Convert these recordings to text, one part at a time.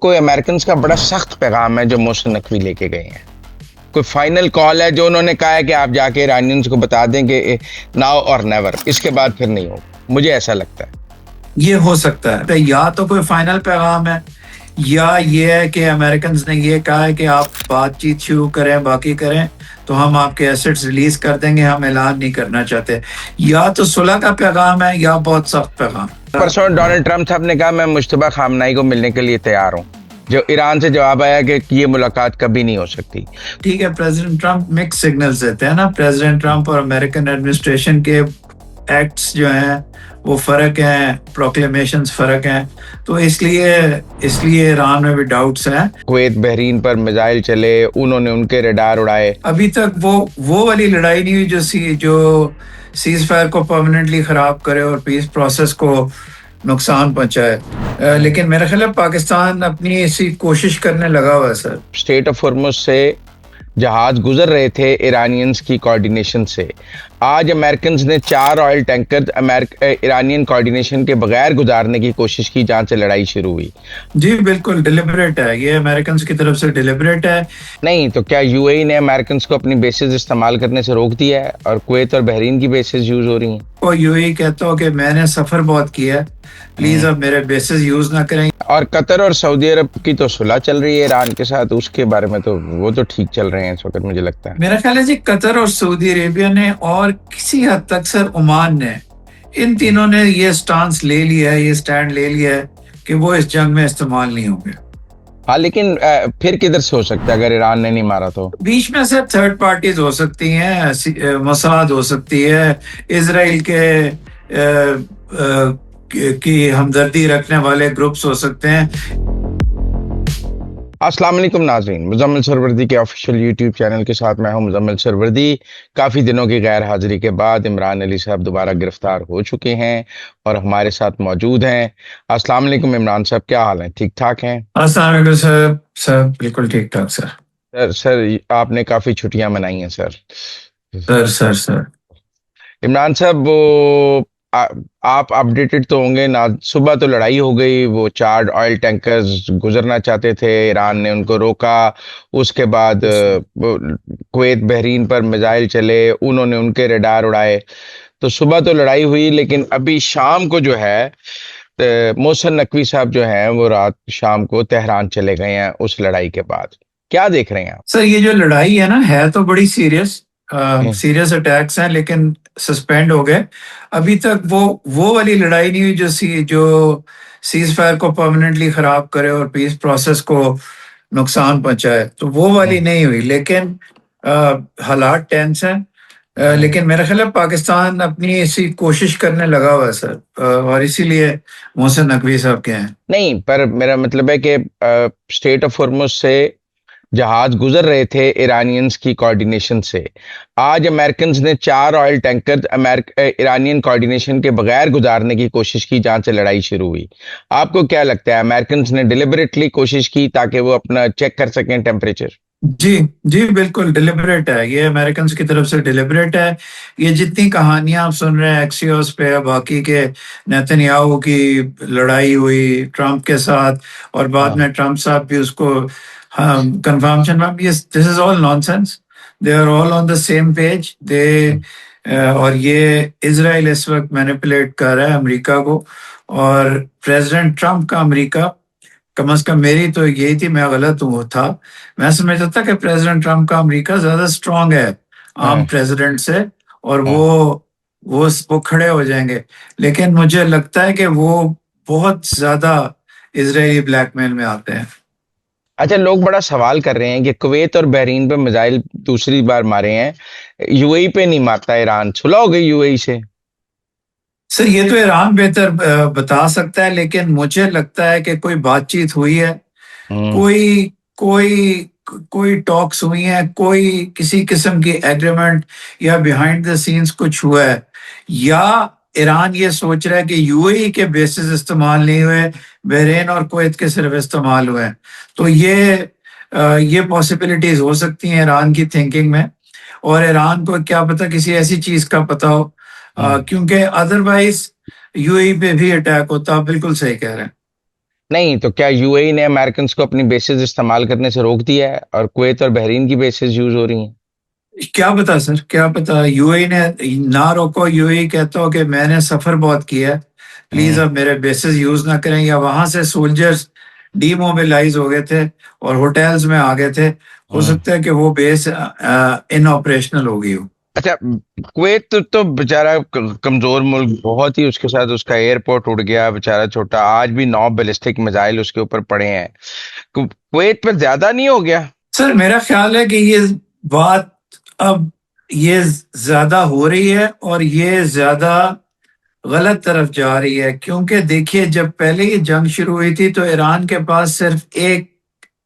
कोई अमेरिकन का बड़ा सख्त पैगाम है जो मोहसिन नकवी लेके गए हैं। कोई फाइनल कॉल है जो उन्होंने कहा है कि आप जाके ईरानियंस को बता दें कि नाउ और नेवर, इसके बाद फिर नहीं होगा। मुझे ऐसा लगता है ये हो सकता है, तो या तो कोई फाइनल पैगाम है या ये है कि अमेरिकन ने ये कहा है कि आप बातचीत शुरू करें, बाकी करें तो हम आपके एसेट्स रिलीज कर देंगे, हम ऐलान नहीं करना चाहते। या तो सुलह का पैगाम है या बहुत सख्त पैगाम। परसों डोनाल्ड ट्रंप साहब ने कहा मैं मुश्तबा खामनाई को मिलने के लिए तैयार हूँ, जो ईरान से जवाब आया कि ये मुलाकात कभी नहीं हो सकती। ठीक है, प्रेसिडेंट ट्रंप मिक्स सिग्नल्स देते हैं ना। प्रेसिडेंट ट्रंप और अमेरिकन एडमिनिस्ट्रेशन के एक्ट्स जो हैं वो फर्क हैं, प्रोक्लेमेशंस फर्क हैं, तो इसलिए ईरान में भी डाउट्स हैं। कुवैत बहरीन पर मिसाइल चले, उन्होंने उनके रडार उड़ाए। अभी तक वो वाली लड़ाई नहीं हुई जो सीज फायर को परमानेंटली खराब करे और पीस प्रोसेस को नुकसान पहुंचाए। लेकिन मेरा ख्याल है पाकिस्तान अपनी ऐसी कोशिश करने लगा हुआ है सर। स्टेट ऑफ हॉर्मुज से जहाज गुजर रहे थे ईरानियंस की कोऑर्डिनेशन से। आज अमेरिकन ने 4 ऑयल टैंकर ईरानियन कोऑर्डिनेशन के बगैर गुजारने की कोशिश की, जहां से लड़ाई शुरू हुई। जी बिल्कुल डिलिबरेट है, ये अमेरिकन की तरफ से डिलिबरेट है। नहीं तो क्या यूएई ने अमेरिकन को अपनी बेसिस इस्तेमाल करने से रोक दिया है और कुवैत और बहरीन की बेसिस यूज हो रही हैं? और यूएई कहता हो कि मैंने सफर बहुत किया है, प्लीज अब मेरे बेसिस यूज ना करें। और कतर और सऊदी अरब की तो सुलह चल रही है ईरान के साथ, उसके बारे में तो वो तो ठीक चल रहे हैं इस वक्त, मुझे लगता है। मेरा ख्याल है जी कतर और सऊदी अरेबिया ने और किसी हद तक सर ओमान ने, इन तीनों ने ये स्टांस ले लिया है, ये स्टैंड ले लिया है कि वो इस जंग में इस्तेमाल नहीं होंगे। हाँ, लेकिन फिर किधर से हो सकता है अगर ईरान ने नहीं मारा तो? बीच में सर थर्ड पार्टीज हो सकती हैं, मोसाद हो सकती है, इजराइल की हमदर्दी रखने वाले ग्रुप्स हो सकते हैं। अस्सलाम वालेकुम नाज़रीन, मुज़म्मिल सरवर्दी के ऑफिशियल यूट्यूब चैनल के साथ मैं हूं मुज़म्मिल सरवर्दी। काफ़ी दिनों की गैर हाजिरी के बाद इमरान अली साहब दोबारा गिरफ्तार हो चुके हैं और हमारे साथ मौजूद हैं। अस्सलाम वालेकुम इमरान साहब, क्या हाल है? ठीक ठाक हैं? अस्सलाम वालेकुम सर। सर बिल्कुल ठीक ठाक सर। सर आपने काफ़ी छुट्टियां मनाई हैं सर। सर इमरान साहब, वो आप अपडेटेड तो होंगे ना? सुबह तो लड़ाई हो गई, वो 4 ऑयल टैंकर्स गुजरना चाहते थे, ईरान ने उनको रोका। उसके बाद कुवैत बहरीन पर मिसाइल चले, उन्होंने उनके रडार उड़ाए। तो सुबह तो लड़ाई हुई, लेकिन अभी शाम को जो है मोहसिन नकवी साहब जो हैं वो रात शाम को तेहरान चले गए हैं उस लड़ाई के बाद। क्या देख रहे हैं आप? सर ये जो लड़ाई है ना, है तो बड़ी सीरियस अटैक्स हैं, लेकिन सस्पेंड हो गए। अभी तक वो वाली लड़ाई नहीं हुई जो सीज फायर को परमानेंटली खराब करे और पीस प्रोसेस को नुकसान पहुंचाए, तो वो वाली नहीं हुई। लेकिन हालात टेंस हैं। लेकिन मेरा ख्याल है पाकिस्तान अपनी ऐसी कोशिश करने लगा हुआ है सर, और इसीलिए मोहसिन नकवी साहब के हैं। नहीं, पर मेरा मतलब है कि स्टेट ऑफ हॉर्मुज से जहाज गुजर रहे थे ईरानियंस की कोऑर्डिनेशन से। आज अमेरिकन ने 4 ऑयल टैंकर ईरानियन कोऑर्डिनेशन के बगैर गुजारने की कोशिश की, जहां से लड़ाई शुरू हुई। आपको क्या लगता है, अमेरिकन ने डिलिबरेटली कोशिश की ताकि वो अपना चेक कर सकें टेम्परेचर? जी बिल्कुल डिलिबरेट है, ये अमेरिकन की तरफ से डिलिबरेट है। ये जितनी कहानियां आप सुन रहे हैं एक्सियोस पे, बाकी के नेतन्याहू की लड़ाई हुई ट्रंप के साथ और बाद में ट्रंप साहब भी उसको कंफर्मेशन में, this is all nonsense. They are all on the same page. और ये इजराइल इस वक्त मैनिपुलेट कर रहा है अमेरिका को, और प्रेसिडेंट ट्रंप का अमेरिका, कम से कम मेरी तो यही थी, मैं गलत था। मैं समझता था कि प्रेसिडेंट ट्रंप का अमेरिका ज्यादा स्ट्रांग है आम प्रेसिडेंट से, और वो खड़े हो जाएंगे। लेकिन मुझे लगता है कि वो बहुत ज्यादा इजरायली ब्लैकमेल में आते हैं। अच्छा, लोग बड़ा सवाल कर रहे हैं कि कुवैत और बहरीन पे मिसाइल दूसरी बार मारे हैं, यूएई पे नहीं मारता ईरान, सुलह हो गई यूएई से? सर ये तो ईरान बेहतर बता सकता है, लेकिन मुझे लगता है कि कोई बातचीत हुई है, कोई कोई कोई टॉक्स हुई हैं, कोई किसी किस्म की एग्रीमेंट या बिहाइंड द सीन्स कुछ हुआ है, या ईरान ये सोच रहा है कि यूएई के बेसिस इस्तेमाल नहीं हुए, बहरीन और कुवैत के सिर्फ इस्तेमाल हुए हैं। तो ये पॉसिबिलिटीज हो सकती हैं ईरान की थिंकिंग में, और ईरान को क्या पता किसी ऐसी चीज का पता हो, क्योंकि अदरवाइज यूएई पे भी अटैक होता। आप बिल्कुल सही कह रहे हैं। नहीं तो क्या यूएई ने अमेरिकन को अपनी बेसेस इस्तेमाल करने से रोक दिया है और कुवैत और बहरीन की बेसेस यूज हो रही हैं? क्या पता सर, क्या पता, यूएई ने ना रोको। यूएई कहता हो कि मैंने सफर बहुत किया है, प्लीज हम्म। अब मेरे बेसिस यूज ना करें, या वहां से सोल्जर्स डीमोबिलाइज हो गए थे और होटल्स में आ गए थे, हो हम्म। सकता है कि वो बेस इन ऑपरेशनल हो गई हो। अच्छा, कुवैत तो बेचारा कमजोर मुल्क बहुत ही, उसके साथ उसका एयरपोर्ट उड़ गया बेचारा छोटा, आज भी 9 बैलिस्टिक मिसाइल उसके ऊपर पड़े हैं। कुवैत पर ज्यादा नहीं हो गया? सर मेरा ख्याल है कि ये बात अब ये ज्यादा हो रही है और ये ज्यादा गलत तरफ जा रही है, क्योंकि देखिए जब पहले ये जंग शुरू हुई थी तो ईरान के पास सिर्फ एक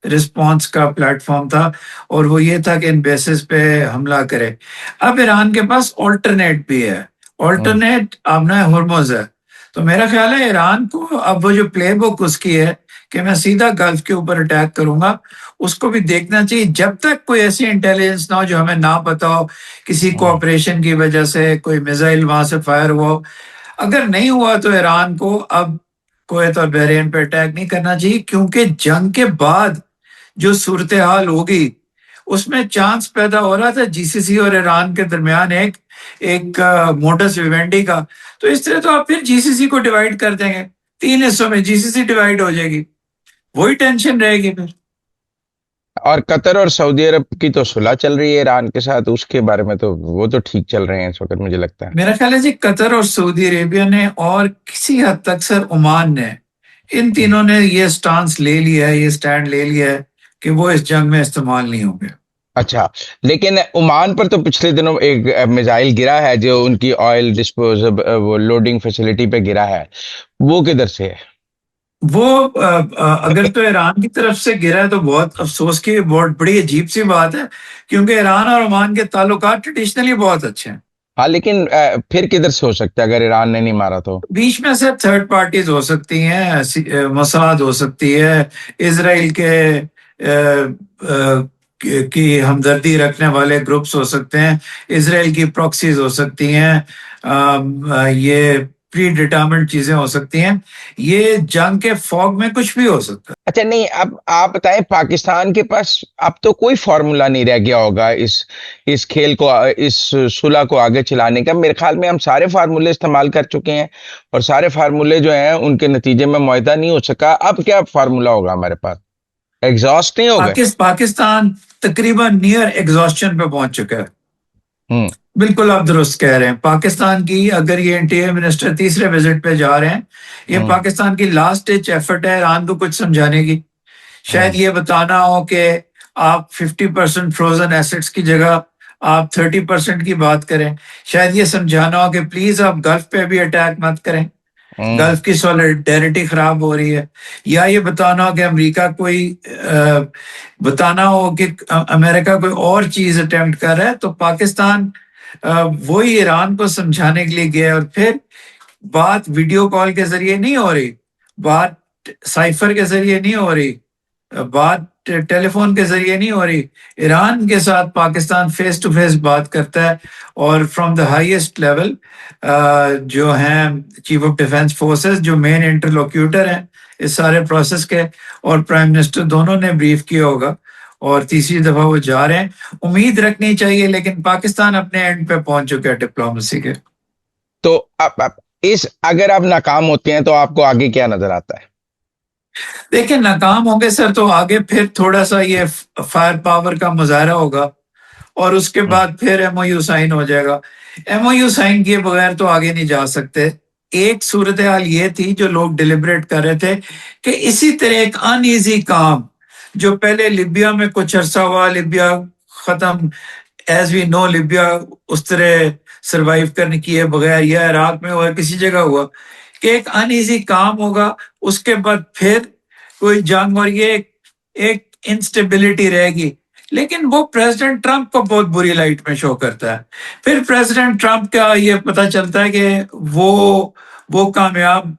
रिस्पांस का प्लेटफॉर्म था, और वो ये था कि इन बेसिस पे हमला करे। अब ईरान के पास ऑल्टरनेट भी है, हम्म। ऑल्टरनेट आपने हुर्मुज है। तो मेरा ख्याल है ईरान को अब वो जो प्ले बुक उसकी है कि मैं सीधा गल्फ के ऊपर अटैक करूंगा, उसको भी देखना चाहिए। जब तक कोई ऐसी इंटेलिजेंस ना हो जो हमें ना पता हो, किसी हम्म। कोऑपरेशन की वजह से कोई मिसाइल वहां से फायर हुआ हो, अगर नहीं हुआ तो ईरान को अब कुवैत और बहरीन पे अटैक नहीं करना चाहिए, क्योंकि जंग के बाद जो सूरत हाल होगी उसमें चांस पैदा हो रहा था जीसीसी और ईरान के दरमियान एक एक मोडस विवेंडी का। तो इस तरह तो आप फिर जीसीसी को डिवाइड कर देंगे, तीन हिस्सों में जीसीसी डिवाइड हो जाएगी, वही टेंशन रहेगी फिर। और कतर और सऊदी अरब की तो सुलह चल रही है ईरान के साथ, उसके बारे में तो वो तो ठीक चल रहे हैं इस वक्त मुझे लगता है। मेरा ख्याल है जी कतर और सऊदी अरेबिया ने और किसी हद तक सर ओमान ने, इन हम्म। तीनों ने ये स्टांस ले लिया है, ये स्टैंड ले लिया है कि वो इस जंग में इस्तेमाल नहीं होंगे। अच्छा, लेकिन ओमान पर तो पिछले दिनों एक मिसाइल गिरा है जो उनकी ऑयल डिस्पोजल वो लोडिंग फैसिलिटी पे गिरा है, वो किधर से है? वो अगर तो ईरान की तरफ से गिरा है तो बहुत अफसोस की, बहुत बड़ी अजीब सी बात है, क्योंकि ईरान और ओमान के ताल्लुकात ट्रेडिशनली बहुत अच्छे हैं। हाँ, लेकिन फिर किधर से हो सकता है अगर ईरान ने नहीं मारा तो? बीच में से थर्ड पार्टीज हो सकती हैं, मोसाद हो सकती है, इसराइल के की हमदर्दी रखने वाले ग्रुप्स हो सकते हैं, इसराइल की प्रॉक्सीज हो सकती हैं, ये प्री डिटरमिन्ड चीजें हो सकती हैं, ये जंग के फॉग में कुछ भी हो सकता है। अच्छा, नहीं, अब आप बताएं, पाकिस्तान के पास अब तो कोई फॉर्मूला नहीं रह गया होगा इस खेल को, इस सुलह को आगे चलाने का। मेरे ख्याल में हम सारे फार्मूले इस्तेमाल कर चुके हैं और सारे फार्मूले जो हैं उनके नतीजे में मुआहदा नहीं हो सका। अब क्या फार्मूला होगा हमारे पास? एग्जॉस्ट नहीं हो गए? पाकिस्तान तकरीबन नियर एग्जॉस्शन पे पहुंच चुका है। हम्म। बिल्कुल आप दुरुस्त कह रहे हैं। पाकिस्तान की, अगर ये इंटीरियर मिनिस्टर तीसरे विजिट पे जा रहे हैं, ये हम्म। पाकिस्तान की लास्ट डिच एफर्ट है ईरान को कुछ समझाने की। हम्म। शायद ये बताना हो कि आप 50% फ्रोजन एसेट्स की जगह आप 30% की बात करें। शायद ये समझाना हो कि प्लीज आप गल्फ पे भी अटैक मत करें, हम्म। गल्फ की सॉलिडेरिटी खराब हो रही है। या ये बताना हो कि अमेरिका कोई बताना हो कि अमेरिका कोई और चीज अटेम्प्ट कर रहा है, तो पाकिस्तान वही ईरान को समझाने के लिए गया। और फिर बात वीडियो कॉल के जरिए नहीं हो रही, बात साइफर के जरिए नहीं हो रही, बात टेलीफोन के जरिए नहीं हो रही। ईरान के साथ पाकिस्तान फेस टू फेस बात करता है, और फ्रॉम द हाईएस्ट लेवल जो हैं चीफ ऑफ डिफेंस फोर्सेस, जो मेन इंटरलोक्यूटर हैं इस सारे प्रोसेस के, और प्राइम मिनिस्टर दोनों ने ब्रीफ किया होगा, और तीसरी दफा वो जा रहे हैं। उम्मीद रखनी चाहिए, लेकिन पाकिस्तान अपने एंड पे पहुंच चुका है डिप्लोमेसी के। तो अब इस अगर आप नाकाम होते हैं तो आपको आगे क्या नजर आता है? देखिए नाकाम होंगे सर तो आगे फिर थोड़ा सा ये फायर पावर का मुजाहरा होगा, और उसके हम्म। बाद फिर एमओयू साइन हो जाएगा। एमओयू साइन किए बगैर तो आगे नहीं जा सकते। एक सूरत हाल ये थी जो लोग डिलिब्रेट कर रहे थे कि इसी तरह एक अनईजी काम जो पहले लिबिया में कुछ अरसा हुआ, लिबिया खत्म, एज वी नो लिबिया उस तरह सरवाइव करने किए बगैर, या इराक में हुआ, किसी जगह हुआ, कि एक अनईजी काम होगा, उसके बाद फिर कोई जंग, और ये एक इंस्टेबिलिटी रहेगी। लेकिन वो प्रेसिडेंट ट्रंप को बहुत बुरी लाइट में शो करता है। फिर प्रेसिडेंट ट्रंप का ये पता चलता है कि वो कामयाब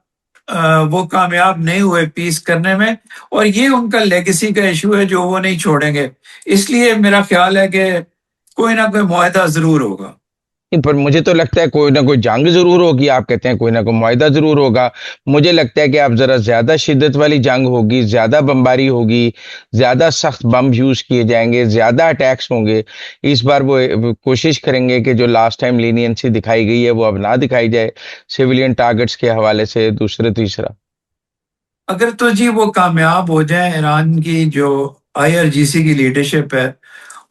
वो कामयाब नहीं हुए पीस करने में, और ये उनका लेगेसी का इशू है जो वो नहीं छोड़ेंगे। इसलिए मेरा ख्याल है कि कोई ना कोई मुआहदा जरूर होगा। नहीं, पर मुझे तो लगता है कोई ना कोई जंग जरूर होगी। आप कहते हैं कोई ना कोई मुआहदा जरूर होगा। मुझे लगता है कि आप जरा ज्यादा शिद्दत वाली जंग होगी, ज्यादा बमबारी होगी, ज्यादा सख्त बम यूज किए जाएंगे, ज्यादा अटैक्स होंगे। इस बार वो कोशिश करेंगे कि जो लास्ट टाइम लीनियंसी दिखाई गई है वो अब ना दिखाई जाए, सिविलियन टारगेट्स के हवाले से, दूसरे तीसरा। अगर तो जी वो कामयाब हो जाए, ईरान की जो आईआरजीसी की लीडरशिप है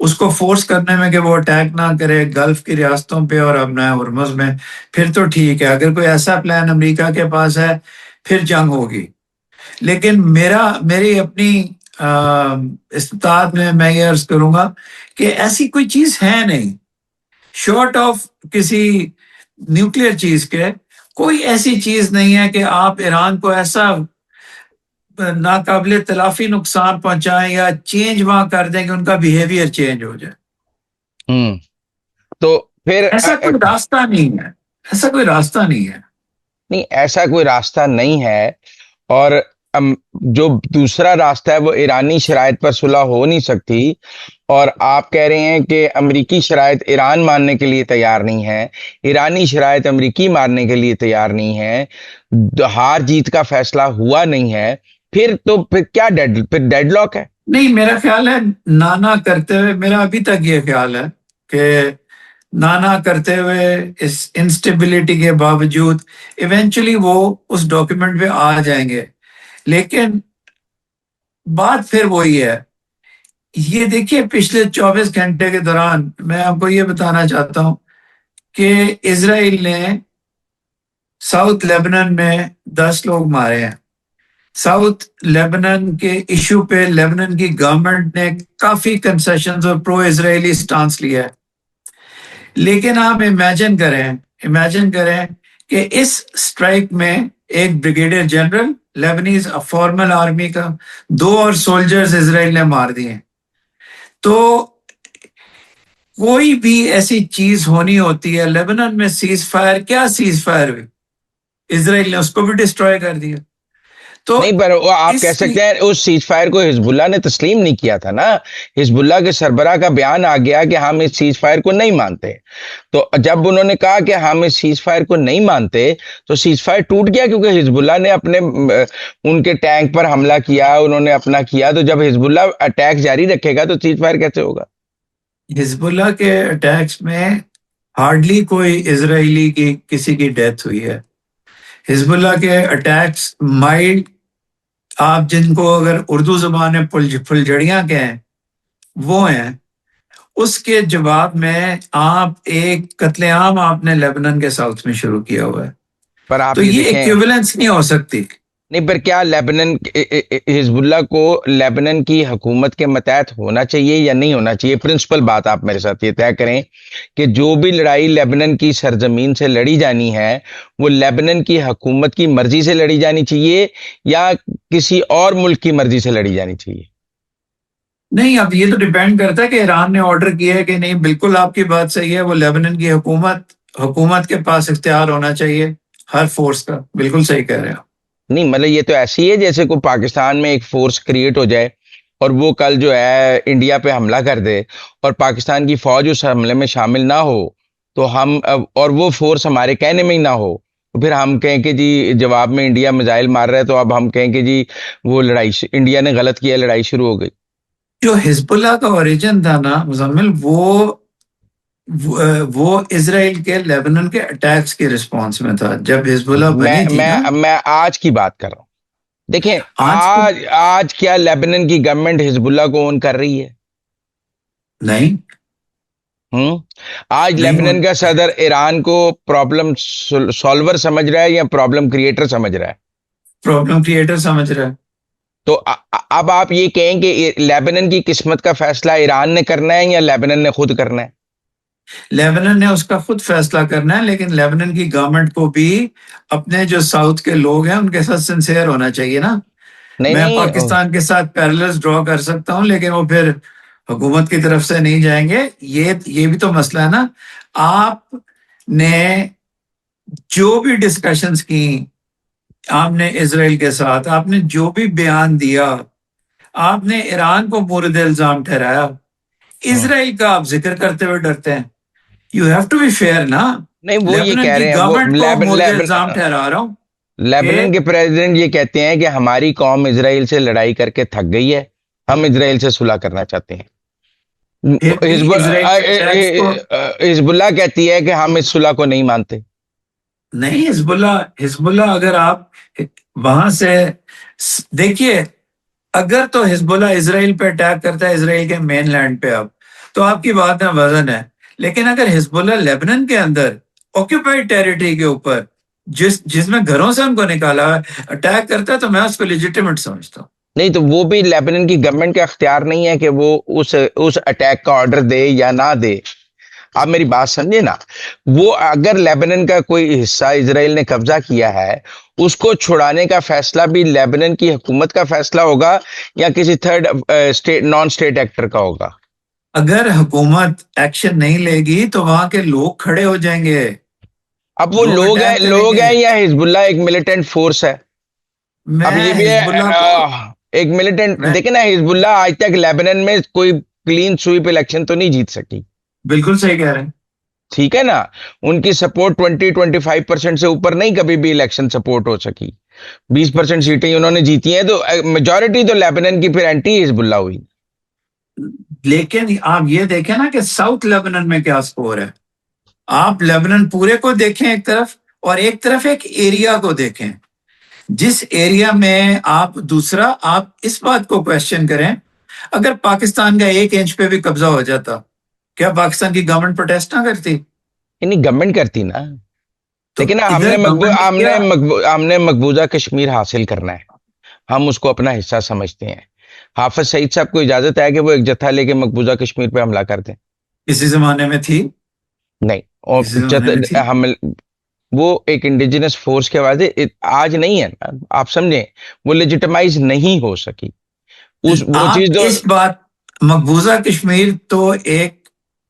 उसको फोर्स करने में कि वो अटैक ना करे गल्फ की रियासतों पे और अपना हुर्मुज में, फिर तो ठीक है। अगर कोई ऐसा प्लान अमेरिका के पास है फिर जंग होगी। लेकिन मेरी अपनी इस्तात में मैं ये अर्ज करूंगा कि ऐसी कोई चीज है नहीं, शॉर्ट ऑफ किसी न्यूक्लियर चीज के, कोई ऐसी चीज नहीं है कि आप ईरान को ऐसा नाकाबिले तलाफी नुकसान पहुंचाएं या चेंज वहां कर दें कि उनका बिहेवियर चेंज हो जाए। हम्म। तो फिर ऐसा कोई रास्ता नहीं है, ऐसा कोई रास्ता नहीं है। नहीं, ऐसा कोई रास्ता नहीं है। और जो दूसरा रास्ता है वो ईरानी शराइत पर सुलह हो नहीं सकती। और आप कह रहे हैं कि अमरीकी शराइत ईरान मानने के लिए तैयार नहीं है, ईरानी शराइत अमरीकी मानने के लिए तैयार नहीं है, हार जीत का फैसला हुआ नहीं है। फिर क्या फिर डेडलॉक है। नहीं, मेरा ख्याल है नाना करते हुए, मेरा अभी तक ये ख्याल है कि नाना करते हुए इस इंस्टेबिलिटी के बावजूद इवेंचुअली वो उस डॉक्यूमेंट पे आ जाएंगे। लेकिन बात फिर वही है, ये देखिए पिछले 24 घंटे के दौरान मैं आपको ये बताना चाहता हूं कि इसराइल ने साउथ लेबनान में 10 लोग मारे हैं। साउथ लेबनान के इशू पे लेबनान की गवर्नमेंट ने काफी कंसेशंस और प्रो इजरायली स्टांस लिया है। लेकिन आप इमेजिन करें कि इस स्ट्राइक में एक brigadier general Lebanese formal army का, 2 और सोल्जर्स इसराइल ने मार दिए। तो कोई भी ऐसी चीज होनी होती है, लेबनान में सीज फायर, क्या सीज फायर हुई, इसराइल ने उसको भी डिस्ट्रॉय कर दिया। तो नहीं, पर वो आप कह इस सकते हैं उस सीज फायर को हिजबुल्लाह ने तस्लीम नहीं किया था ना। हिजबुल्लाह के सरबराह का बयान आ गया कि हम इस सीज फायर को नहीं मानते। तो जब उन्होंने कहा कि हम इस सीज फायर को नहीं मानते, तो सीज फायर टूट गया, क्योंकि हिजबुल्लाह ने अपने उनके टैंक पर हमला किया, उन्होंने अपना किया। तो जब हिजबुल्लाह अटैक जारी रखेगा तो सीज फायर कैसे होगा। हिजबुल्लाह के अटैक्स में हार्डली कोई इजरायली की किसी की डेथ हुई है। हिजबुल्लाह के अटैक्स माइल्ड, आप जिनको अगर उर्दू जुबान में फुलझड़ियां कहें वो हैं। उसके जवाब में आप एक कत्लेआम आपने लेबनान के साउथ में शुरू किया हुआ है। पर तो आप ये ये देखें। इक्विवेलेंस नहीं हो सकती। नहीं, पर क्या हिजबुल्लाह को लेबनान की हुकूमत के मतहत होना चाहिए या नहीं होना चाहिए? प्रिंसिपल बात आप मेरे साथ ये तय करें कि जो भी लड़ाई लेबनान की सरजमीन से लड़ी जानी है वो लेबनान की हुकूमत की मर्जी से लड़ी जानी चाहिए या किसी और मुल्क की मर्जी से लड़ी जानी चाहिए। नहीं, अब ये तो डिपेंड करता है कि ईरान ने ऑर्डर किया है कि नहीं। बिल्कुल आपकी बात सही है, वो लेबनान की हुकूमत हुकूमत के पास इख्तियार होना चाहिए हर फोर्स का। बिल्कुल सही कह रहे हैं आप। नहीं, मतलब ये तो ऐसी है जैसे कोई पाकिस्तान में एक फोर्स क्रिएट हो जाए और वो कल जो है इंडिया पे हमला कर दे और पाकिस्तान की फौज उस हमले में शामिल ना हो, तो और वो फोर्स हमारे कहने में ही ना हो, तो फिर हम कहें कि जी जवाब में इंडिया मिसाइल मार रहा है, तो अब हम कहें कि जी वो इंडिया ने गलत किया, लड़ाई शुरू हो गई। जो हिजबुल्लाह का ओरिजिन था ना मुजम्मिल, वो इसराइल के लेबनान के अटैक्स के रिस्पांस में था जब हिजबुल्लाह बनी मैं थी ना। मैं आज की बात कर रहा हूँ। देखें, आज तो आज आज क्या लेबनान की गवर्नमेंट हिजबुल्लाह को ओन कर रही है? नहीं, हम्म। आज नहीं हो, लेबनान का सदर ईरान को प्रॉब्लम सॉल्वर समझ रहा है या प्रॉब्लम क्रिएटर समझ रहा है? प्रॉब्लम क्रिएटर समझ रहा है। तो अब आप ये कहें कि लेबनान की किस्मत का फैसला ईरान ने करना है या लेबनान ने खुद करना है? लेबनान ने उसका खुद फैसला करना है, लेकिन लेबनान की गवर्नमेंट को भी अपने जो साउथ के लोग हैं उनके साथ सिंसियर होना चाहिए ना। नहीं, मैं नहीं। पाकिस्तान के साथ पैरेलल्स ड्रॉ कर सकता हूं, लेकिन वो फिर हुकूमत की तरफ से नहीं जाएंगे। ये भी तो मसला है ना। आपने जो भी डिस्कशंस की, आपने इसराइल के साथ आपने जो भी बयान दिया, आपने ईरान को मुर्द इल्जाम ठहराया, हम्म। इसराइल का आप जिक्र करते हुए डरते हैं। You have to be fair ना। नहीं, वो ये लेबनान कह की रहे हैं, वो गवर्नमेंट को लेबन मुर्गे लेबन इल्जाम ठहरा रहा हूं लेबनान कि के प्रेसिडेंट ये कहते हैं कि हमारी कौम इसराइल से लड़ाई करके थक गई है, हम इसराइल से सुलह करना चाहते हैं। फिर भी इसराइल के अटैक्स को हिजबुल्लाह कहती है कि हम इस सुलह को नहीं मानते। नहीं। हिजबुल्ला हिजबुल्ला अगर आप वहां से देखिए, अगर तो हिजबुल्ला इसराइल पे अटैक करता है, इसराइल के मेन लैंड पे, अब तो आपकी बात में वजन है। लेकिन अगर हिजबुल्ला लेबनान के अंदर ऑक्यूपाइड टेरिटरी के ऊपर जिसमें घरों से उनको निकाला है अटैक करता है, तो मैं उसको लेजिटिमेट समझता हूँ। नहीं तो वो भी लेबनान की गवर्नमेंट का अख्तियार नहीं है कि वो उस अटैक का ऑर्डर दे या ना दे। आप मेरी बात समझे ना। वो अगर लेबनान का कोई हिस्सा इसराइल ने कब्जा किया है, उसको छुड़ाने का फैसला भी लेबनान की हुकूमत का फैसला होगा या किसी third state non state actor का होगा। अगर हुकूमत एक्शन नहीं लेगी तो वहां के लोग खड़े हो जाएंगे, अब वो लोग अटैक लोग करेंगे। हैं या हिजबुल्लाह एक मिलिटेंट फोर्स है। अब ये मैं भी है हिजबुल्ला को एक मिलिटेंट। मैं देखे ना, हिजबुल्लाह आज तक लेबनान में कोई क्लीन स्वीप इलेक्शन तो नहीं जीत सकी। बिल्कुल सही कह रहे हैं। ठीक है ना। उनकी सपोर्ट 20-25% से ऊपर नहीं कभी भी इलेक्शन सपोर्ट हो सकी। 20% सीटें ही उन्होंने जीती हैं, तो मेजोरिटी तो लेबनान की फिर एंटी हिजबुल्लाह हुई। लेकिन आप ये देखें ना कि साउथ लेबनान में क्या स्कोर है। आप लेबनान पूरे को देखें एक तरफ, और एक तरफ एक एरिया को देखें। जिस एरिया में आप दूसरा, आप इस बात को क्वेश्चन करें, अगर पाकिस्तान का 1 इंच पे भी कब्जा हो जाता, क्या पाकिस्तान की गवर्नमेंट प्रोटेस्ट ना करती? यानी गवर्नमेंट करती ना। तो लेकिन इधर गवर्नमेंट ने किया। हमने मकबूजा कश्मीर हासिल करना है। हम उसको अपना हिस्सा समझते हैं। हाफिज सईद साहब को इजाजत है कि वो एक जत्था लेके मकबूजा कश्मीर पे हमला कर दें? इसी जमाने में थी। नहीं। और इसी जमाने में थी। हम वो एक इंडिजिनस फोर्स के वादे आज नहीं है ना, आप समझे। वो लेजिटिमाइज नहीं हो सकी। उस वो चीज आप तो। इस बात, मकबूजा कश्मीर तो एक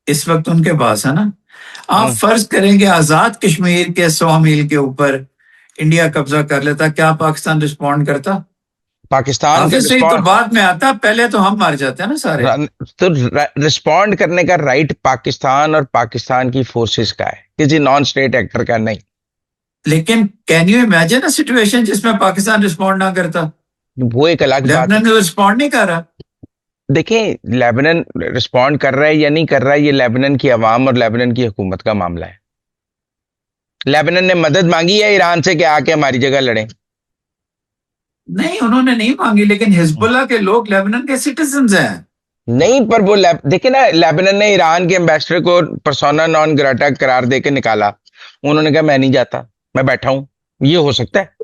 इस वक्त उनके पास है ना। आप हम्म, फर्ज करेंगे आजाद कश्मीर के 100 मील के ऊपर इंडिया कब्जा कर लेता, क्या पाकिस्तान रिस्पॉन्ड करता? पाकिस्तान का हाफिज सईद तो रिस्पॉन्ड बाद में आता, पहले तो हम मार जाते हैं ना सारे। तो रिस्पॉन्ड करने का राइट पाकिस्तान और पाकिस्तान की फोर्सेस का है, किसी नॉन स्टेट एक्टर का नहीं। लेकिन can you imagine a situation जिसमें पाकिस्तान रिस्पॉन्ड ना करता? वो एक अलग बात है। लेबनान रिस्पॉन्ड नहीं कर रहा। देखें, लेबनान रिस्पॉन्ड कर रहा है या नहीं कर रहा है, ये लेबनान की अवाम और लेबनान की हुकूमत का मामला है। लेबनान ने मदद मांगी है ईरान से कि आके हमारी जगह लड़ें? नहीं, उन्होंने नहीं मांगी, लेकिन हिजबुल्लाह के लोग लेबनान के सिटीजन हैं। नहीं, पर वो देखिए ना, लेबनान ने ईरान के एम्बेसडर को पर्सोना नॉन ग्राटा करार दे के निकाला। उन्होंने कहा मैं नहीं जाता, मैं बैठा हूं। ये हो सकता है?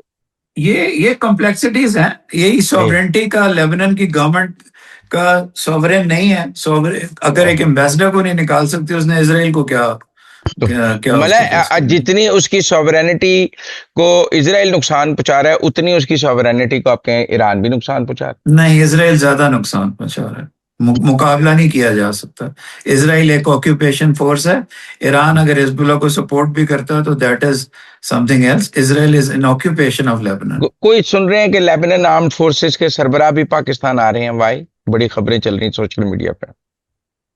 ये कॉम्प्लेक्सिटीज हैं। यही नहीं। सॉवरेंटी का लेबनान की गवर्नमेंट का सॉवरेन नहीं है। सॉवरेन अगर एक एम्बेसडर को नहीं निकाल सकती, उसने इसराइल को क्या तो क्या, क्या उसको फेस मतलब करना? जितनी उसकी सॉवरेनिटी को इसराइल नुकसान पहुंचा रहा है, उतनी उसकी सॉवरेनिटी को आपके ईरान भी नुकसान पहुंचा रहा नहीं, इसराइल ज्यादा नुकसान पहुंचा रहा है। मुकाबला नहीं किया जा सकता। इसराइल एक ऑक्यूपेशन फोर्स है। ईरान अगर हिजबुल्लाह को सपोर्ट भी करता है तो that is something else. Israel is in occupation of Lebanon. है। कोई सुन रहे हैं कि लेबनान आर्म्ड फोर्सेस के सरबराह भी पाकिस्तान आ रहे हैं? भाई, बड़ी खबरें चल रही सोशल मीडिया पे।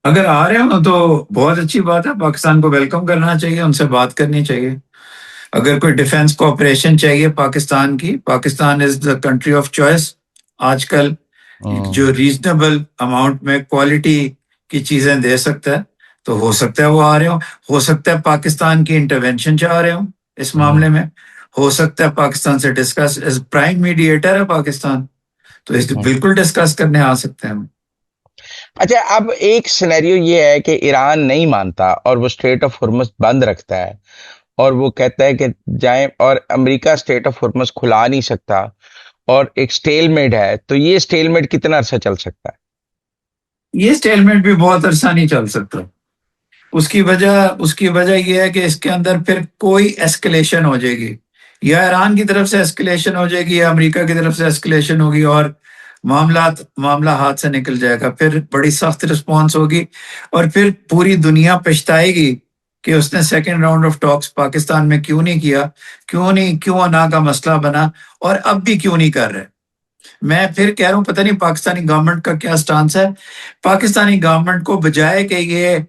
अगर आ रहे हो तो बहुत अच्छी बात है, पाकिस्तान को वेलकम करना चाहिए, उनसे बात करनी चाहिए। अगर कोई डिफेंस कोऑपरेशन चाहिए पाकिस्तान की, Pakistan is the country of choice आजकल, जो हम्म। रीजनेबल अमाउंट में क्वालिटी की चीजें दे सकता है। तो हो सकता है वो आ रहे हो सकता है पाकिस्तान की इंटरवेंशन चाह रहे हो इस हम्म। मामले में। हो सकता है पाकिस्तान से डिस्कस, एज प्राइम मीडिएटर है पाकिस्तान, तो इस हम्म। बिल्कुल डिस्कस करने आ सकते हैं हम। अच्छा, अब एक सिनेरियो ये है कि ईरान नहीं मानता और वो स्ट्रेट ऑफ हुर्मुज बंद रखता है, और वो कहता है कि जाएं, और अमेरिका स्ट्रेट ऑफ हुर्मुज खुला नहीं सकता, और एक स्टेलमेट है। तो ये स्टेलमेट कितना अरसा चल सकता है? ये स्टेलमेट भी बहुत अरसा नहीं चल सकता। उसकी वजह यह है कि इसके अंदर फिर कोई एस्केलेशन हो जाएगी, या ईरान की तरफ से एस्केलेशन हो जाएगी या अमेरिका की तरफ से एस्केलेशन होगी, और मामला हाथ से निकल जाएगा। फिर बड़ी सख्त रिस्पॉन्स होगी, और फिर पूरी दुनिया पछताएगी कि उसने second round of talks Pakistan में क्यों नहीं किया, क्यों अना का मसला बना, और अब भी क्यों नहीं कर रहे। मैं फिर कह रहा हूं, पता नहीं पाकिस्तानी गवर्नमेंट का क्या स्टांस है। पाकिस्तानी गवर्नमेंट को बजाय कि ये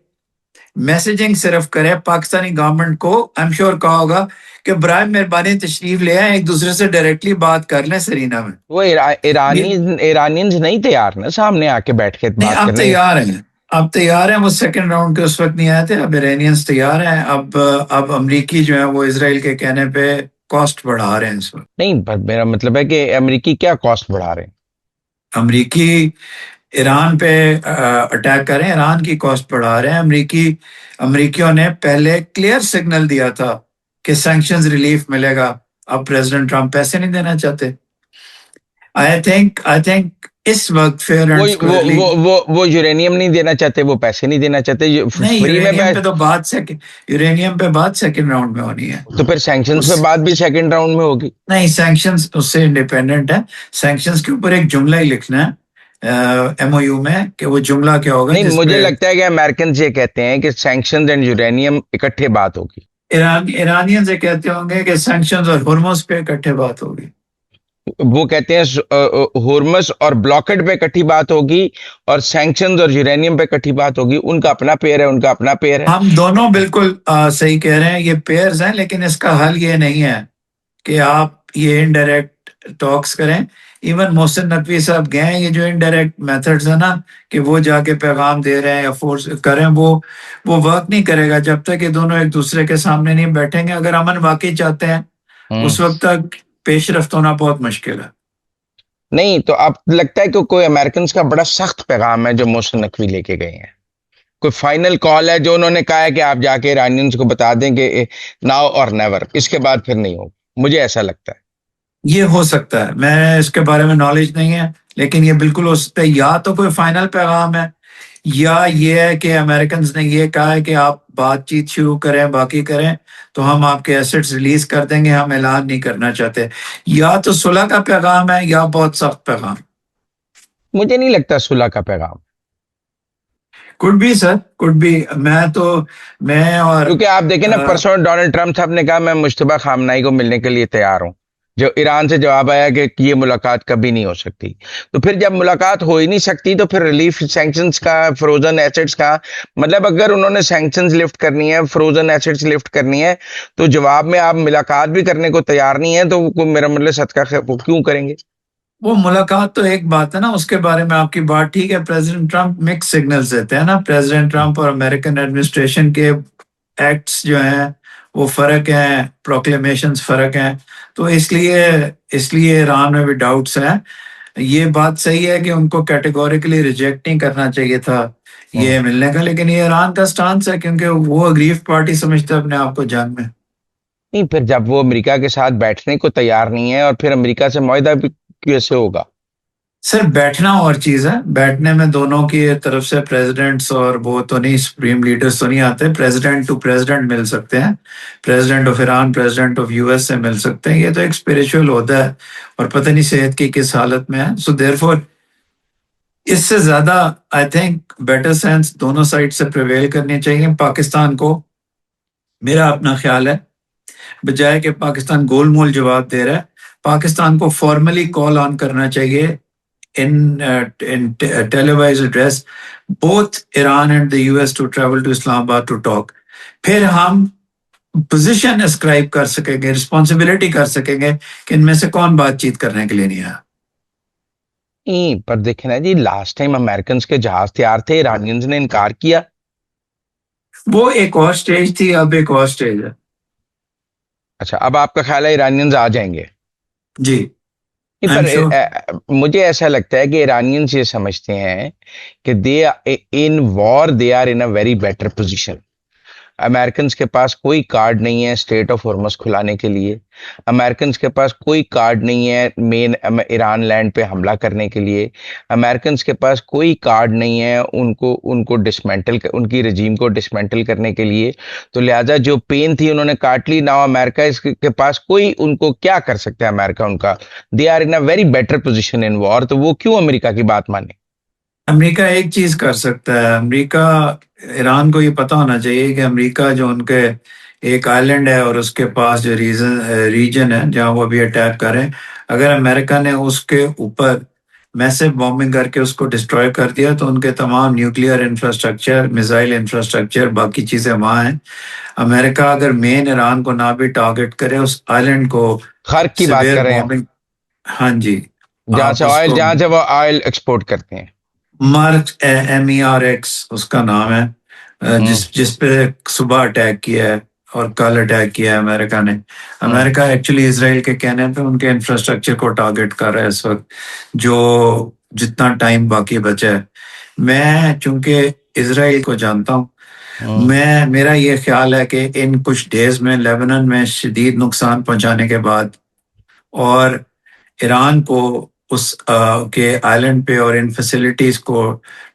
मैसेजिंग सिर्फ करे पाकिस्तानी गवर्नमेंट को। आई एम श्योर कहा होगा कि बराए मेहरबानी तशरीफ ले आए, एक दूसरे से डायरेक्टली बात कर लें सरीना में। वो ये ईरानियंस नहीं तैयार ना सामने आके बैठ के नहीं, बात आप करने। तैयार हैं, आप तैयार हैं। वो सेकंड राउंड के उस वक्त नहीं आए थे, अब इरानियंस तैयार हैं। अब अमरीकी जो है वो इसराइल के कहने पे कॉस्ट बढ़ा रहे हैं इस वक्त। नहीं, पर मेरा मतलब है कि अमेरिकी क्या कॉस्ट बढ़ा रहे हैं। अमरीकी ईरान पे अटैक करें, ईरान की कॉस्ट बढ़ा रहे हैं। अमरीकियों ने पहले क्लियर सिग्नल दिया था कि सैंक्शंस रिलीफ मिलेगा। अब प्रेसिडेंट ट्रम्प पैसे नहीं देना चाहते। आई थिंक इस वक्त फेयर वो एंड वो स्क्वेयरली। वो वो यूरेनियम नहीं देना चाहते, वो पैसे नहीं देना चाहते, नहीं, फ्री में यूरेनियम पे बात सेकंड राउंड में होनी है। तो फिर सैंक्शंस पे उस बात भी सेकंड राउंड में होगी। नहीं, सैंक्शंस उससे इंडिपेंडेंट है। सैंक्शंस के ऊपर एक जुमला ही लिखना है एमओयू में, कि वो जुमला क्या होगा नहीं, मुझे जिसपे लगता है कि अमेरिकन ये कहते हैं कि सैंक्शंस एंड यूरेनियम इकट्ठे बात होगी। ईरानियन से कहते होंगे कि सैंक्शंस और हुर्मुज पे इकट्ठे बात होगी। वो कहते हैं होर्मस और ब्लॉकेड पे इकट्ठी बात होगी, और सैंक्शंस और यूरेनियम पे इकट्ठी बात होगी। उनका अपना पेयर है, उनका अपना पेयर है। हम दोनों बिल्कुल सही कह रहे हैं, ये पेयर्स हैं, लेकिन इसका हल ये नहीं है कि आप ये इनडायरेक्ट टॉक्स करें। इवन मोहसिन नकवी साहब गए हैं, ये जो इनडायरेक्ट मेथड्स है ना, कि वो जाके पैगाम दे रहे हैं या फोर्स करें, वो वर्क नहीं करेगा जब तक ये दोनों एक दूसरे के सामने नहीं बैठेंगे। अगर अमन वाकई चाहते हैं, हम्म। उस वक्त तक पेशरफ्त होना बहुत मुश्किल है। नहीं तो अब लगता है कि कोई अमेरिकन का बड़ा सख्त पैगाम है जो मोहसिन नकवी लेके गए हैं। कोई फाइनल कॉल है जो उन्होंने कहा है कि आप जाके ईरानियंस को बता दें कि नाउ और नेवर, इसके बाद फिर नहीं होगा। मुझे ऐसा लगता है। ये हो सकता है, मैं इसके बारे में नॉलेज नहीं है, लेकिन ये बिल्कुल हो सकता है। या तो कोई फाइनल पैगाम है, या ये है कि अमेरिकन ने ये कहा है कि आप बातचीत शुरू करें, बाकी करें, तो हम आपके एसेट्स रिलीज कर देंगे, हम ऐलान नहीं करना चाहते। या तो सुलह का पैगाम है, या बहुत सख्त पैगाम। मुझे नहीं लगता सुलह का पैगाम। Could be sir, could be. मैं और क्योंकि आप देखें ना, अ, परसों डोनाल्ड ट्रंप साहब ने कहा मैं मुश्तबा खामनाई को मिलने के लिए तैयार हूं। जो ईरान से जवाब आया कि ये मुलाकात कभी नहीं हो सकती। तो फिर जब मुलाकात हो ही नहीं सकती तो फिर रिलीफ सैंक्शंस का, फ्रोजन एसेट्स का, मतलब अगर उन्होंने सैंक्शंस लिफ्ट करनी है, फ्रोजन एसेट्स लिफ्ट करनी है, तो जवाब में आप मुलाकात भी करने को तैयार नहीं है, तो वो मेरा मतलब सदका वो क्यों करेंगे। वो मुलाकात तो एक बात है ना, उसके बारे में आपकी बात ठीक है। प्रेसिडेंट ट्रम्प मिक्स सिग्नल्स देते हैं ना। प्रेसिडेंट ट्रम्प और अमेरिकन एडमिनिस्ट्रेशन के एक्ट्स जो हैं वो फर्क हैं, प्रोक्लेमेशंस फर्क हैं। तो इसलिए इसलिए ईरान में भी डाउट्स हैं। ये बात सही है कि उनको कैटेगोरिकली रिजेक्ट नहीं करना चाहिए था हम्म। ये मिलने का, लेकिन ये ईरान का स्टांस है, क्योंकि वो अग्रीव पार्टी समझते हैं अपने आप को जंग में। नहीं, फिर जब वो अमेरिका के साथ बैठने को तैयार नहीं है, और फिर अमेरिका से मुआहदा भी कैसे होगा। सर, बैठना और चीज है। बैठने में दोनों की तरफ से प्रेसिडेंट्स और वो तो नहीं, सुप्रीम लीडर्स तो नहीं आते। प्रेसिडेंट टू प्रेसिडेंट मिल सकते हैं, president of Iran president of US से मिल सकते हैं। ये तो एक स्पिरिचुअल होता है, और पता नहीं सेहत की किस हालत में है। सो देयरफॉर इससे ज्यादा आई थिंक बेटर सेंस दोनों साइड से प्रिवेल करनी चाहिए। पाकिस्तान को, मेरा अपना ख्याल है, बजाय कि पाकिस्तान गोलमोल जवाब दे रहा है, पाकिस्तान को फॉर्मली कॉल ऑन करना चाहिए in televised address both Iran and the US to travel to Islamabad to talk। फिर हम पोजीशन एस्क्राइब कर सकेंगे, रिस्पॉन्सिबिलिटी कर सकेंगे कि इनमें से कौन बातचीत करने के लिए नहीं आया। नहीं, पर देखे ना जी, लास्ट टाइम अमेरिकन के जहाज तैयार थे, ईरानियंस ने इनकार किया। वो एक और स्टेज थी, अब एक और स्टेज है। अच्छा, अब आपका ख्याल है ईरानियंस आ जाएंगे। जी, नहीं, आई एम पर श्योर। मुझे ऐसा लगता है कि ईरानियंस ये समझते हैं कि they in war they are in a very better position. American के पास कोई कार्ड नहीं है स्टेट ऑफ हॉर्मस खुलाने के लिए। अमेरिकन के पास कोई कार्ड नहीं है मेन ईरान लैंड पे हमला करने के लिए। अमेरिकन के पास कोई कार्ड नहीं है उनको उनको डिसमेंटल, उनकी रजीम को डिसमेंटल करने के लिए। तो लिहाजा जो पेन थी उन्होंने काट ली। नाउ अमेरिका इसके पास कोई, उनको क्या कर सकता है अमेरिका, उनका they are in a very better position in war, तो वो क्यों अमेरिका की बात माने। अमेरिका एक चीज कर सकता है। अमेरिका, ईरान को ये पता होना चाहिए कि अमेरिका जो उनके एक आइलैंड है और उसके पास जो रीजन है जहां वो अभी अटैक करें, अगर अमेरिका ने उसके ऊपर मैसिव बॉम्बिंग करके उसको डिस्ट्रॉय कर दिया, तो उनके तमाम न्यूक्लियर इंफ्रास्ट्रक्चर, मिसाइल इंफ्रास्ट्रक्चर, बाकी चीजें वहां हैं। अमेरिका अगर मेन ईरान को ना भी टारगेट करे, उस आइलैंड को खर्क की बात सिवियर कर रहे हैं हम, बॉम्बिंग। हाँ जी। आप जहां उसको से वो ऑयल एक्सपोर्ट करते हैं। मार्क MERX उसका नाम है, हम्म। जिस पे सुबह अटैक किया है और कल अटैक किया है अमेरिका ने। हम्म। अमेरिका एक्चुअली इसराइल के कहने पे उनके इंफ्रास्ट्रक्चर को टारगेट कर रहा है इस वक्त, जो जितना टाइम बाकी बचा है। मैं चूंकि इसराइल को जानता हूँ, हम्म। मैं मेरा ये ख्याल है कि इन कुछ डेज में लेबनान में शदीद नुकसान पहुंचाने के बाद, और ईरान को उस के आइलैंड पे और इन फैसिलिटीज को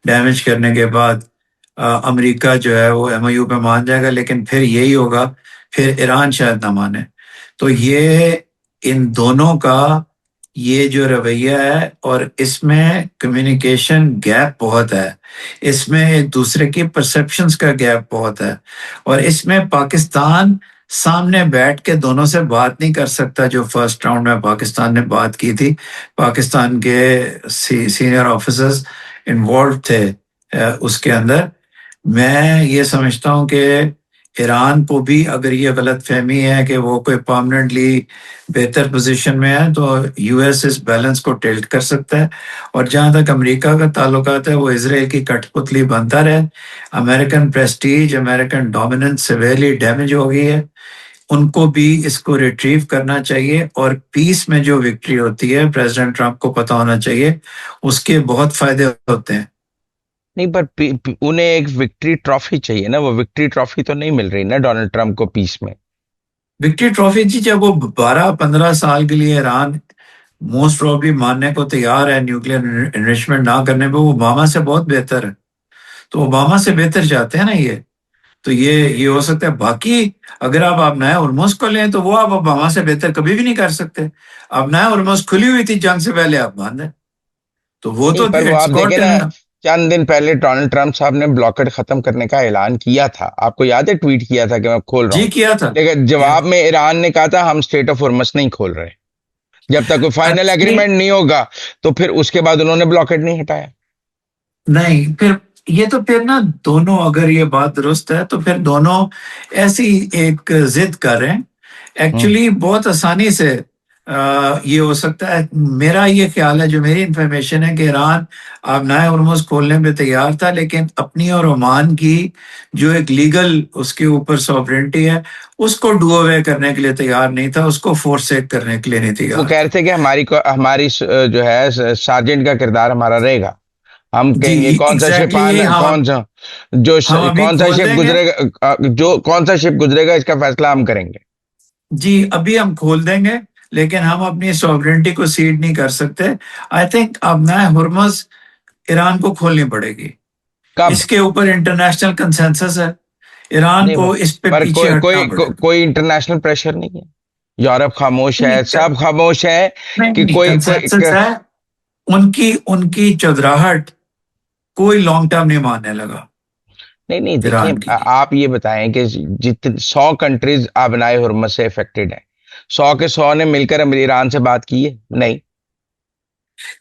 डैमेज करने के बाद अमेरिका जो है वो MOU पे मान जाएगा, लेकिन फिर यही होगा, फिर ईरान शायद ना माने। तो ये इन दोनों का ये जो रवैया है, और इसमें कम्युनिकेशन गैप बहुत है, इसमें एक दूसरे की परसेप्शंस का गैप बहुत है, और इसमें पाकिस्तान सामने बैठ के दोनों से बात नहीं कर सकता। जो फर्स्ट राउंड में पाकिस्तान ने बात की थी, पाकिस्तान के सीनियर ऑफिसर्स इन्वॉल्व थे उसके अंदर। मैं ये समझता हूँ कि ईरान को भी अगर ये गलत फहमी है कि वो कोई परमानेंटली बेहतर पोजीशन में है, तो US इस बैलेंस को टिल्ट कर सकता है। और जहां तक अमेरिका का ताल्लुकात है, वो इसराइल की कठपुतली बनता रहे। American prestige, American dominance severely damage हो गई है, उनको भी इसको रिट्रीव करना चाहिए। और पीस में जो विक्ट्री होती है, प्रेसिडेंट ट्रंप को पता होना चाहिए, उसके बहुत फायदे होते हैं। नहीं, पर उन्हें एक विक्ट्री ट्रॉफी चाहिए ना, वो विक्ट्री ट्रॉफी तो नहीं मिल रही ना डोनाल्ड ट्रंप को पीस में। विक्ट्री ट्रॉफी जी, जब वो 12-15 साल के लिए ईरान मोस्ट प्रोबेबली मानने को तैयार है न्यूक्लियर इन्रिचमेंट ना करने पे, वो ओबामा से बहुत बेहतर है। तो ओबामा से बेहतर चाहते हैं ना ये। तो ये हो सकता है। बाकी अगर आप नया उर्मुस को लें, तो वो आप ओबामा से बेहतर कभी भी नहीं कर सकते। अब नया उर्मुस खुली हुई थी जंग से पहले, आप मान लें, तो वो नहीं, तो पर वो इट्स आप गॉट देखे ना, इन। चंद दिन पहले डोनाल्ड ट्रंप साहब ने ब्लॉकेट खत्म करने का ऐलान किया था, आपको याद है? ट्वीट किया था कि मैं खोल रहा जी हूँ। किया था, लेकिन किया जवाब था। में ईरान ने कहा था हम स्टेट ऑफ हॉर्मस नहीं खोल रहे जब तक कोई फाइनल एक्चुअली एग्रीमेंट नहीं होगा। तो फिर उसके बाद उन्होंने ब्लॉकेट नहीं हटाया। नहीं, फिर ये तो फिर ना, दोनों अगर ये बात दुरुस्त है, तो फिर दोनों ऐसी एक जिद कर रहे हैं। हम्म। एक्चुअली बहुत आसानी से ये हो सकता है। मेरा ये ख्याल है, जो मेरी इंफॉर्मेशन है, कि ईरान अब नए हॉर्मुज़ खोलने पे तैयार था, लेकिन अपनी और ओमान की जो एक लीगल उसके ऊपर सॉवरेंटी है, उसको डू अवे करने के लिए तैयार नहीं था, उसको फोर्सेक करने के लिए नहीं वो तैयार कह रहे था। थे कि हमारी जो है सार्जेंट का किरदार हमारा रहेगा। हम जी, कहेंगे कौन सा शिप एग्जैक्टली यही आना, हम हम अभी कौन सा खोल शिप देंगे। गुजरेगा, जो कौन सा शिप गुजरेगा इसका फैसला हम करेंगे। जी, अभी हम खोल देंगे, लेकिन हम अपनी सॉवरेंटी को सीड नहीं कर सकते। आई थिंक अब ना हुर्मुज ईरान को खोलनी पड़ेगी। कब? इसके ऊपर इंटरनेशनल कंसेंसस है। ईरान नहीं, को इस पे पर पीछे हटना पड़ेगा। कोई इंटरनेशनल प्रेशर नहीं है। यूरोप खामोश नहीं है, सब खामोश है नहीं कि नहीं, कोई कोई कंसेंसस है। उनकी उनकी चौधराहट कोई लॉन्ग टर्म नहीं मानने लगा नहीं नहीं, देखिए, ईरान की। आप ये बताएं कि जितने 100 कंट्रीज आबनाए हुर्मुज से इफेक्टेड है, 100 के 100 ने मिलकर ईरान से बात की है? नहीं।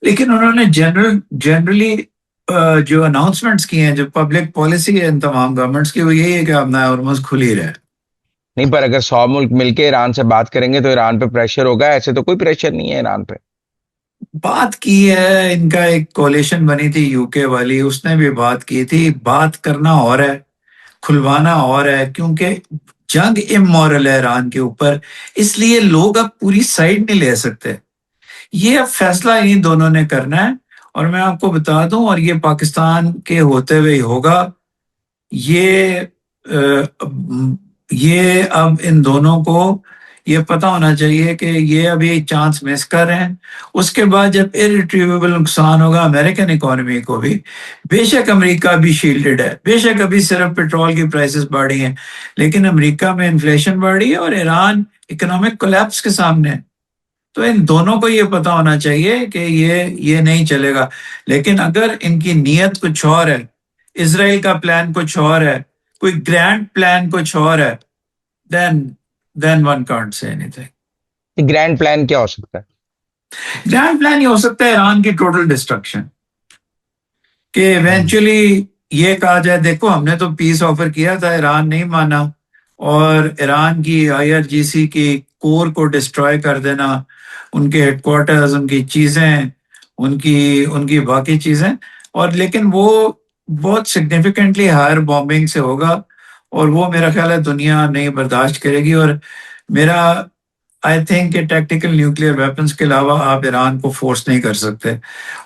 लेकिन उन्होंने जनरली जो अनाउंसमेंट्स किए हैं, जो पब्लिक पॉलिसी है इन तमाम गवर्नमेंट्स की, वो यही है कि अब ना हुर्मुज खुल ही रहे। नहीं, पर अगर 100 मुल्क मिलकर ईरान से बात करेंगे तो ईरान पे प्रेशर होगा, ऐसे तो कोई प्रेशर नहीं है ईरान पे। बात की है, इनका एक कोalition बनी थी यूके वाली, उसने भी बात की थी। बात करना और है, खुलवाना और है, क्योंकि जंग इमोरल है ईरान के ऊपर, इसलिए लोग अब पूरी साइड नहीं ले सकते। ये अब फैसला इन्हीं दोनों ने करना है। और मैं आपको बता दूं, और ये पाकिस्तान के होते हुए ही होगा। ये ये अब इन दोनों को ये पता होना चाहिए कि ये अभी चांस मिस कर रहे हैं। उसके बाद जब इरिट्रीवेबल नुकसान होगा अमेरिकन इकोनॉमी को भी, बेशक अमेरिका भी शील्डेड है, बेशक अभी सिर्फ पेट्रोल की प्राइसेस बढ़ी हैं, लेकिन अमेरिका में इन्फ्लेशन बढ़ रही है और ईरान इकोनॉमिक कोलैप्स के सामने है। तो इन दोनों को ये पता होना चाहिए कि ये नहीं चलेगा। लेकिन अगर इनकी नीयत कुछ और है, इसराइल का प्लान कुछ और है, कोई ग्रैंड प्लान कुछ और है, then then one can't say anything. Grand plan क्या हो सकता है? ग्रैंड प्लान ये हो सकता है ईरान की टोटल डिस्ट्रक्शन, कि इवेंचुअली ये कहा जाए देखो हमने तो पीस ऑफर किया था, ईरान नहीं माना, और ईरान की आईआरजीसी की कोर को डिस्ट्रॉय कर देना, उनके हेडक्वार्टर्स, उनकी चीजें, उनकी उनकी बाकी चीजें, और लेकिन वो बहुत सिग्निफिकेंटली हायर बॉम्बिंग से होगा, और वो मेरा ख्याल है दुनिया नहीं बर्दाश्त करेगी। और मेरा आई थिंक कि टैक्टिकल न्यूक्लियर वेपन्स के अलावा आप ईरान को फोर्स नहीं कर सकते,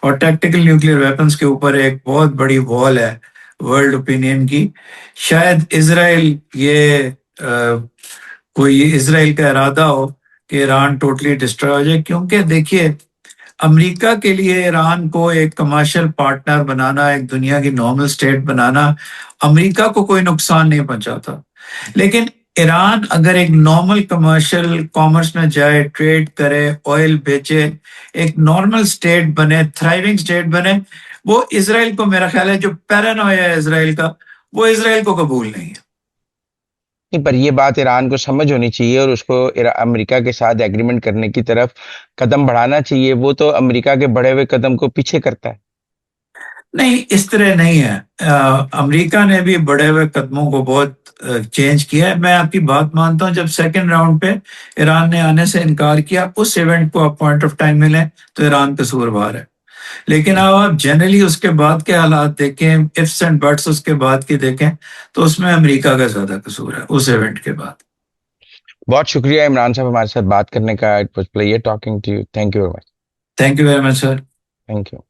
और टैक्टिकल न्यूक्लियर वेपन्स के ऊपर एक बहुत बड़ी वॉल है वर्ल्ड ओपिनियन की। शायद इसराइल ये कोई इसराइल का इरादा हो कि ईरान टोटली डिस्ट्रॉय हो जाए, क्योंकि देखिए अमेरिका के लिए ईरान को एक कमर्शियल पार्टनर बनाना, एक दुनिया की नॉर्मल स्टेट बनाना, अमेरिका को कोई नुकसान नहीं पहुंचाता। लेकिन ईरान अगर एक नॉर्मल कमर्शियल कॉमर्स में जाए, ट्रेड करे, ऑयल बेचे, एक नॉर्मल स्टेट बने, थ्राइविंग स्टेट बने, वो इसराइल को, मेरा ख्याल है जो पैरानोया है इसराइल का, वो इसराइल को कबूल नहीं है। नहीं, पर ये बात ईरान को समझ होनी चाहिए और उसको अमेरिका के साथ एग्रीमेंट करने की तरफ कदम बढ़ाना चाहिए। वो तो अमेरिका के बढ़े हुए कदम को पीछे करता है। नहीं, इस तरह नहीं है। अमेरिका ने भी बढ़े हुए कदमों को बहुत चेंज किया है। मैं आपकी बात मानता हूं, जब सेकंड राउंड पे ईरान ने आने से इनकार किया, उस इवेंट को आप पॉइंट ऑफ टाइम में लें तो ईरान कसूरवार है। लेकिन अब आप जनरली उसके बाद के हालात देखें, इफ्स एंड बट्स उसके बाद की देखें, तो उसमें अमेरिका का ज्यादा कसूर है उस इवेंट के बाद। बहुत शुक्रिया इमरान साहब हमारे साथ बात करने का। It was pleasure talking to you. Thank you very much. Thank you very much sir. Thank you.